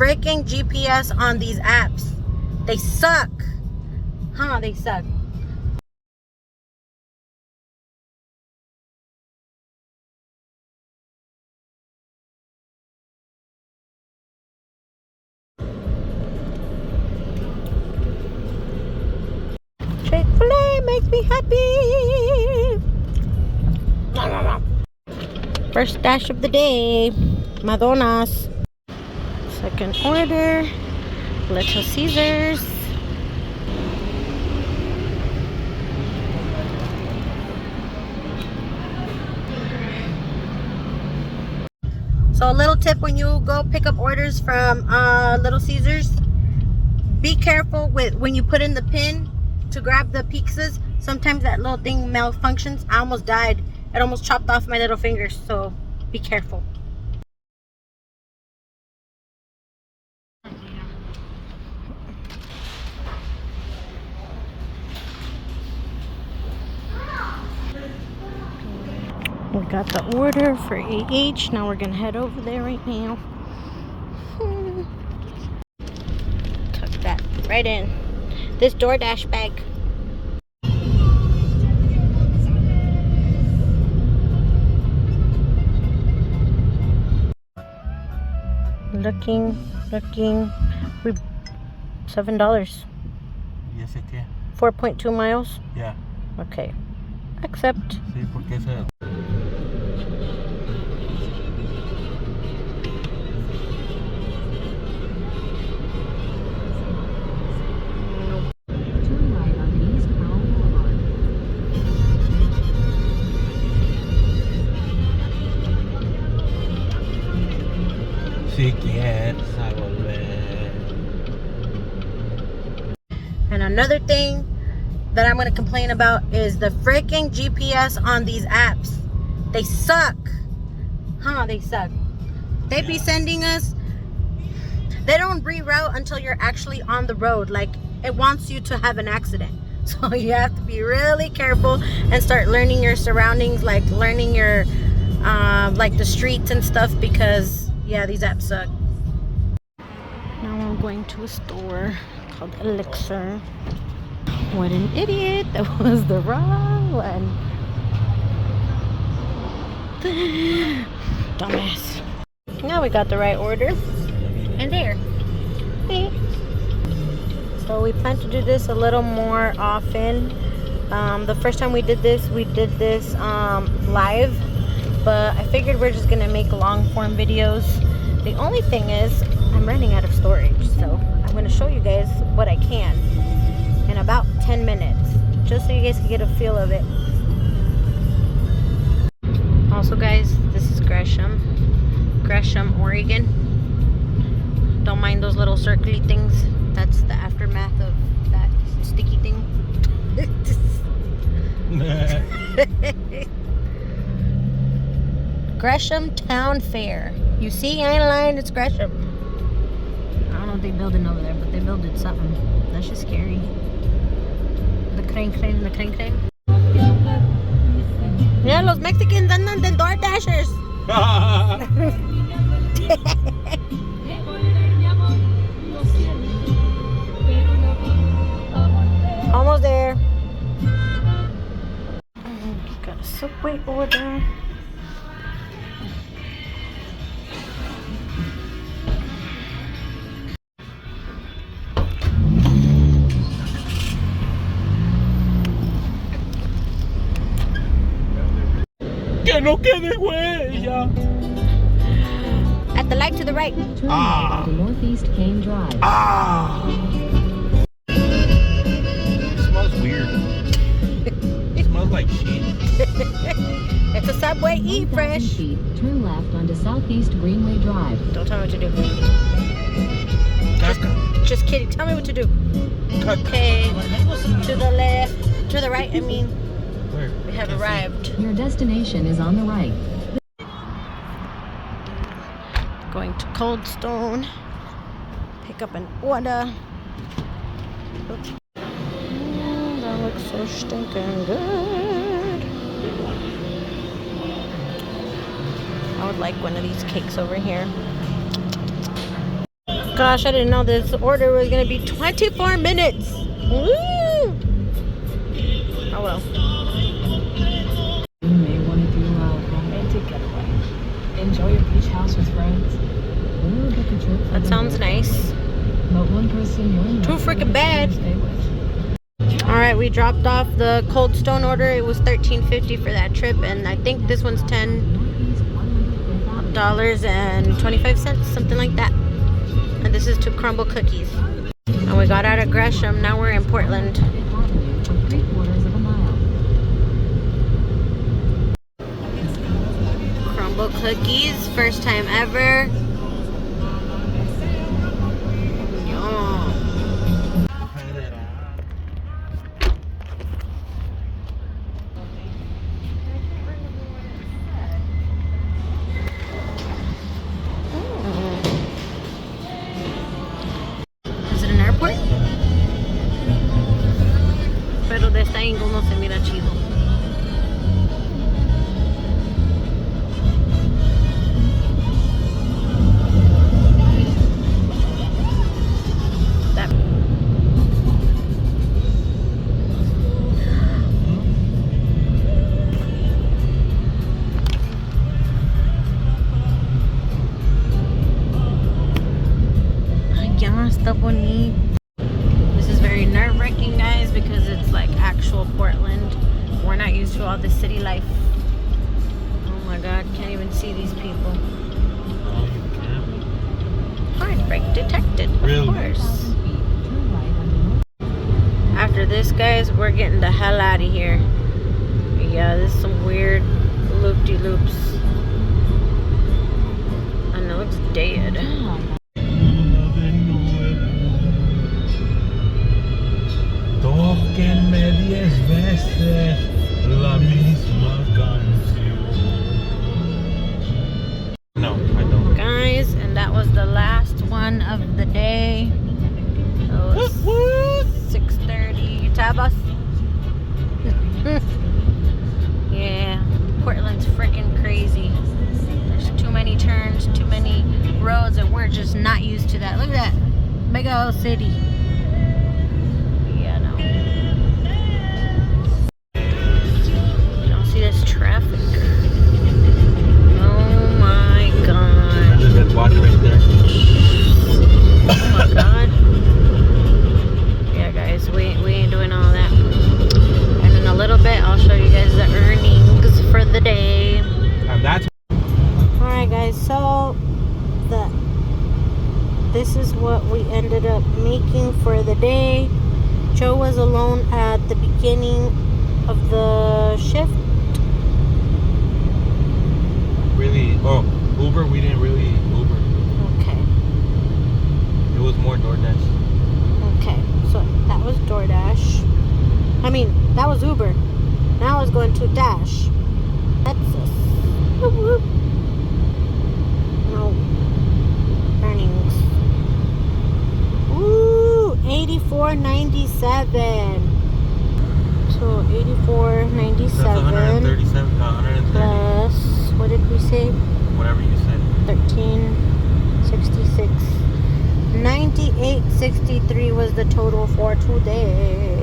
freaking GPS on these apps. They suck. Huh, they suck. Chick-fil-A makes me happy. First dash of the day. Madonna's. Second order. Little Caesars. So a little tip when you go pick up orders from Little Caesars, be careful with when you put in the pin to grab the pizzas. Sometimes that little thing malfunctions. I almost died. It almost chopped off my little fingers, so be careful. We got the order for AH. Now we're gonna head over there right now. Tuck that right in this DoorDash bag. Looking. We $7. ¿Y ese qué? 4.2 miles. Yeah. Okay. Accept. Sí, porque ese. Si quieres a volver. And another thing that I'm going to complain about is the freaking GPS on these apps. They suck. Huh, they suck. They be sending us, they don't reroute until you're actually on the road. Like, it wants you to have an accident. So you have to be really careful and start learning your surroundings, like learning your like the streets and stuff, because yeah, these apps suck. Now I'm going to a store called Elixir. What an idiot. That was the wrong one. Dumbass. Now we got the right order. And there. See? So we plan to do this a little more often. The first time we did this live. But I figured we're just going to make long form videos. The only thing is, I'm running out of storage. So I'm going to show you guys what I can in about 10 minutes, just so you guys can get a feel of it. Also guys, this is Gresham, Oregon. Don't mind those little circly things. That's the aftermath of that sticky thing. Gresham Town Fair. You see, I ain't lying, it's Gresham. I don't know what they building over there, but they building something. That's just scary. The crane. Yeah, los Mexicans andan de door dashers. Almost there. Got a Subway order. Que no quede huella. At the light to the right. Turn right onto Northeast Kane Drive. It smells weird. It smells like shit. It's a Subway. Eat fresh. Feet, turn left onto Southeast Greenway Drive. Don't tell me what to do. Just kidding. Tell me what to do. Okay. To the left. To the right, I mean. Where? We have arrived. Your destination is on the right. Going to Cold Stone. Pick up an order. Oops. That looks so stinking good. I would like one of these cakes over here. gosh, I didn't know this order was gonna be 24 minutes. Woo! Oh well. You may want to do a romantic getaway. Enjoy your beach house with friends. Or book a trip for That the sounds whole nice. family. But one person you're not Too freaking bad. stay with. All right, we dropped off the Cold Stone order. It was $13.50 for that trip, and I think this one's $10.25, something like that. And this is to crumble cookies. And we got out of Gresham. Now we're in Portland. Avenue for 3/4 of a mile. Crumble cookies, first time ever. Yum. Is it an airport? Pero de esta angle no se mira chido. That. Ay, ya está bonito. This is very nerve-wracking, guys, because it's like actual Portland. We're not used to all this city life. Oh my God, can't even see these people. Oh, you can. Hard brake detected, of Really? course. 1,000 feet. Turn right onto North. After this, guys, we're getting the hell out of here. Yeah, this is some weird loop-de-loops. And it looks dead. Turn right on Tóquenme 10 veces la misma canción. No, I don't. Guys, and that was the last one of the day. So it's 6:30. You tab us? Yeah, Portland's freaking crazy. There's too many turns, too many roads, and we're just not used to that. Look at that big old city. Yeah, no. Don't see this traffic. Oh my God. There's that watch right there. Oh my God. Yeah, guys, we ain't doing all that. And in a little bit, I'll show you guys the earnings for the day. And that's Alright, guys, so this is what we ended up making for the day. Joe was alone at the beginning of the shift. really. Oh, Uber, we didn't really Uber. Okay. It was more DoorDash. Okay, so that was DoorDash. I mean, that was Uber. Now I was going to Dash. That's us. Whoop, whoop. No earnings. Ooh, $84.97. So $84.97 That's 137, 130. plus, what did we say? Whatever you said. 1366. 98.63 was the total for today.